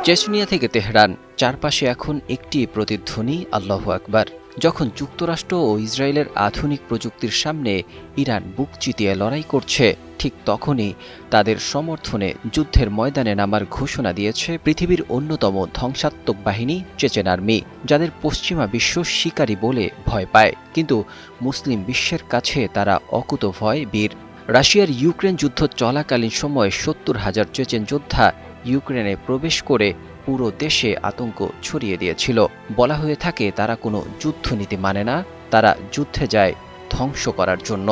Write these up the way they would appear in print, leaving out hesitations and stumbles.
Chechnya থেকে Tehran, চারপাশে এখন একটি প্রতিধ্বনি, আল্লাহু আকবার। যখন যুক্তরাষ্ট্র ও ইসরায়েলের আধুনিক প্রযুক্তির সামনে ইরান বুক চিতিয়ে লড়াই করছে, ঠিক তখনই তাদের সমর্থনে যুদ্ধের ময়দানে নামার ঘোষণা দিয়েছে পৃথিবীর অন্যতম ধ্বংসাত্মক বাহিনী চেচেন আর্মি, যাদের পশ্চিমা বিশ্ব শিকারী বলে ভয় পায়, কিন্তু মুসলিম বিশ্বের কাছে তারা অকুতোভয় বীর। রাশিয়ার ইউক্রেন যুদ্ধ চলাকালীন সময়ে ৭০,০০০ চেচেন যোদ্ধা ইউক্রেনে প্রবেশ করে পুরো দেশে আতঙ্ক ছড়িয়ে দিয়েছিল। বলা হয়ে থাকে তারা কোনো যুদ্ধনীতি মানে না, তারা যুদ্ধে যায় ধ্বংস করার জন্য।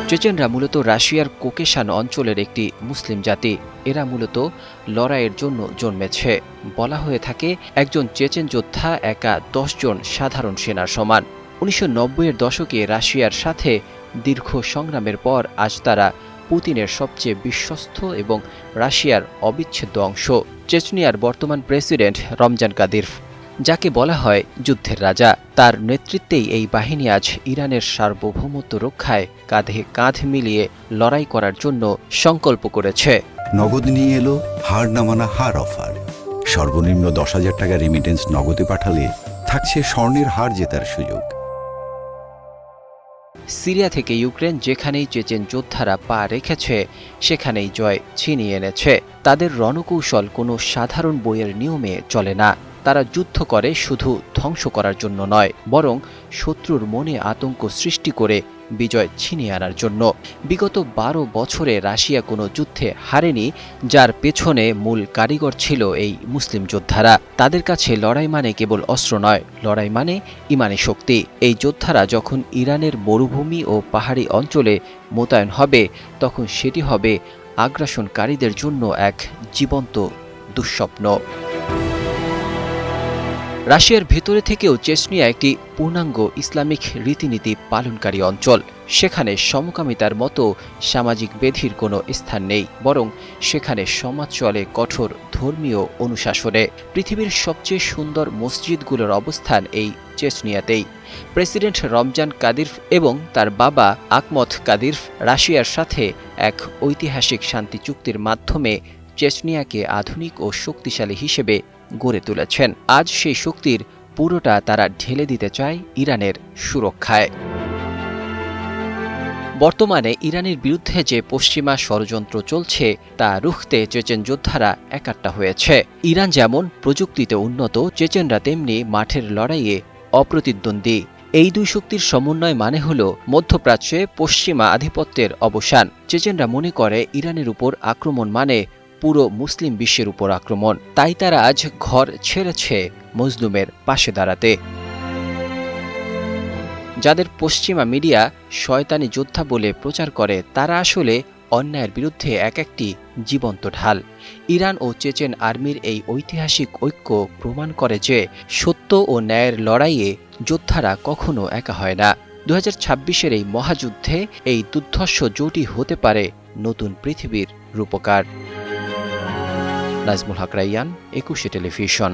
চেচেনরা মূলত রাশিয়ার কোকেশান অঞ্চলের একটি মুসলিম জাতি। এরা মূলত লড়াইয়ের জন্য জন্মেছে। বলা হয়ে থাকে একজন চেচেন যোদ্ধা একা ১০ জন সাধারণ সেনার সমান। ১৯৯০-এর দশকে রাশিয়ার সাথে দীর্ঘ সংগ্রামের পর আজ তারা পুতিনের সবচেয়ে বিশ্বস্ত এবং রাশিয়ার অবিচ্ছেদ্য অংশ। চেচনিয়ার বর্তমান প্রেসিডেন্ট রমজান কাদিরভ, যাকে বলা হয় যুদ্ধের রাজা, তার নেতৃত্বেই এই বাহিনী আজ ইরানের সার্বভৌমত্ব রক্ষায় কাঁধে কাঁধ মিলিয়ে লড়াই করার জন্য সংকল্প করেছে। নগদ নিয়ে এলো হার না মানা হার অফার। সর্বনিম্ন ১০,০০০ টাকা রেমিটেন্স নগদে পাঠালে থাকছে স্বর্ণের হার জেতার সুযোগ। সিরিয়া থেকে ইউক্রেন যেখানেই চেচেন যোদ্ধারা পা রেখেছে সেখানেই জয় ছিনিয়ে এনেছে। তাদের রণকৌশল কোনো সাধারণ বইয়ের নিয়মে চলে না। তারা যুদ্ধ করে শুধু ধ্বংস করার জন্য নয়, বরং শত্রুর মনে আতঙ্ক সৃষ্টি করে বিজয় ছিনিয়ে আনার জন্য। বিগত ১২ বছরে রাশিয়া কোনো যুদ্ধে হারেনি, যার পেছনে মূল কারিগর ছিল এই মুসলিম যোদ্ধারা। তাদের কাছে লড়াই মানে কেবল অস্ত্র নয়, লড়াই মানে ইমানি শক্তি। এই যোদ্ধারা যখন ইরানের মরুভূমি ও পাহাড়ি অঞ্চলে মোতায়েন হবে, তখন সেটি হবে আগ্রাসনকারীদের জন্য এক জীবন্ত দুঃস্বপ্ন। রাশিয়ার ভেতরে থেকেও চেচনিয়া একটি পূর্ণাঙ্গ ইসলামিক রীতিনীতি পালনকারী অঞ্চল। সেখানে সমকামিতার মতো সামাজিক বেধির কোনো স্থান নেই, বরং সেখানে সমাজ চলে কঠোর ধর্মীয় অনুশাসনে। পৃথিবীর সবচেয়ে সুন্দর মসজিদগুলোর অবস্থান এই চেচনিয়াতেই। প্রেসিডেন্ট রমজান কাদিরভ এবং তার বাবা আকমত কাদিরভ রাশিয়ার সাথে এক ঐতিহাসিক শান্তি চুক্তির মাধ্যমে চেচনিয়াকে আধুনিক ও শক্তিশালী হিসেবে গড়ে তুলেছেন। আজ সেই শক্তির পুরোটা তারা ঢেলে দিতে চায় ইরানের সুরক্ষায়। বর্তমানে ইরানের বিরুদ্ধে যে পশ্চিমা ষড়যন্ত্র চলছে তা রুখতে চেচেন যোদ্ধারা একাট্টা হয়েছে। ইরান যেমন প্রযুক্তিতে উন্নত, চেচেনরা তেমনি মাঠের লড়াইয়ে অপ্রতিদ্বন্দ্বী। এই দুই শক্তির সমন্বয় মানে হল মধ্যপ্রাচ্যে পশ্চিমা আধিপত্যের অবসান। চেচেনরা মনে করে ইরানের উপর আক্রমণ মানে পুরো মুসলিম বিশ্বের উপর আক্রমণ। তাই তারা আজ ঘর ছেড়েছে মজলুমের পাশে দাঁড়াতে। যাদের পশ্চিমা মিডিয়া শয়তানি যোদ্ধা বলে প্রচার করে, তারা আসলে অন্যায়ের বিরুদ্ধে এক একটি জীবন্ত ঢাল। ইরান ও চেচেন আর্মির এই ঐতিহাসিক ঐক্য প্রমাণ করে যে সত্য ও ন্যায়ের লড়াইয়ে যোদ্ধারা কখনো একা হয় না। ২০২৬-এর এই মহাযুদ্ধে এই দুর্ধর্ষ জোটই হতে পারে নতুন পৃথিবীর রূপকার। নাজমুল হক রাইয়ান, ২১ টেলিভিশন।